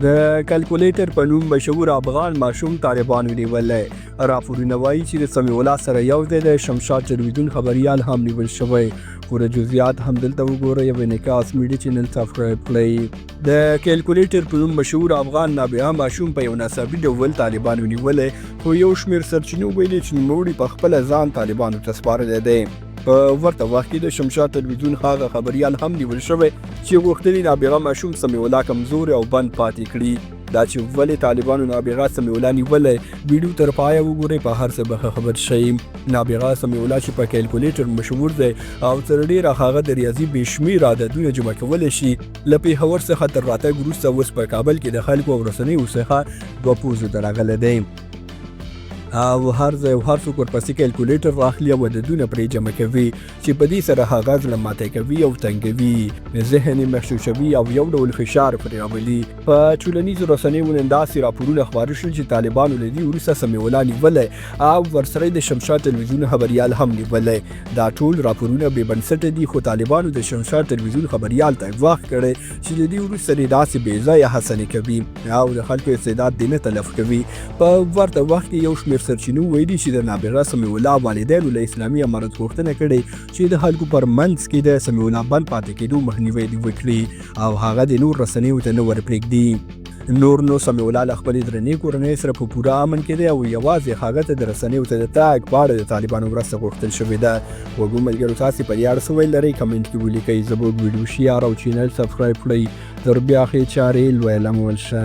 د کلکيليټر پنوم مشهور افغان ماشوم طالبانو نیولی. راپورونه وایي چې د سمیع الله سره یو ځای د شمشاد تلویزیون خبریال هم نیول شوی. پوره جزئیات هم دلته وګورئ او انعکاس میډیا چینل سبسکرایب کړئ. د کلکيليټر پنوم مشهور افغان نابغه ماشوم په یو ناڅاپي ډول طالبانو نیولی، خو یو شمېر سرچینو ویلي چې نوموړي په خپله ځان طالبانو ته سپارلی دی. په ورته وخت کې د شمشاد تلویزیون هغه خبریال هم نیول شوی چې غوښتلي نابغه ماشوم سمیع الله کمزوري او بند پاتې کړي. دا چې ولې طالبانو نابغه سمیع الله نیولی، ویډیو تر پایه وګورئ، په هر څه به خبر شئ. نابغه سمیع الله چې په کلکيليټر مشهور دی او تر ډېره هغه د ریاضي بې شمېره عددونه جمع کولی شي، له پېښور څخه تر راتګ وروسته اوس په کابل کې د خلکو او رسنیو څخه 2 پوځو ته راغلی دی او هر ځای او هر څوک ورپسې کلکيليټر راخلي او عددونه پرې جمع کوي چې په دې سره هغه زړه ماتی کوي او تنګوي، ذهن یې مغشوشوي او یو ډول فشار پرې راولي. په ټولنیزو رسنیو نن داسې راپورونه خپاره شول چې طالبانو له دې وروسته سمیع الله نیولی او ورسره د شمشاد تلویزیون خبریال هم نیولی. دا ټول راپورونه بې بنسټه دي، خو طالبانو د شمشاد تلویزیون خبریال ته ګواښ کړی چې له دې وروسته یې داسې بې ځایه حسنې کوي او د خلکو استعداد دې نه تلف کوي. په ورته وخت کې یو شمېر سرچینو ویلي چې د نابغه سمیع الله والدینو له اسلامي امارت غوښتنه کړې چې د خلکو پر منځ کې د سمیع الله بند پاتې کېدو مخنیوی دې وکړي او هغه د نور رسنیو ته نه ورپرېږدي. نور نو سمیع الله له خپلې درنې کورنۍ سره په پوره امن کې دی او یوازې هغه ته د رسنیو ته د تګ په اړه د طالبانو مرسته غوښتل شوې ده. وګورئ ملګرو، تاسې په دې اړه څه ویل لرئ؟ کمنټ کې ولیکئ. زموږ ویډیو شیر او چینل سبسکرایب کړئ. تر بیا ښې چارې لویه لمول شه.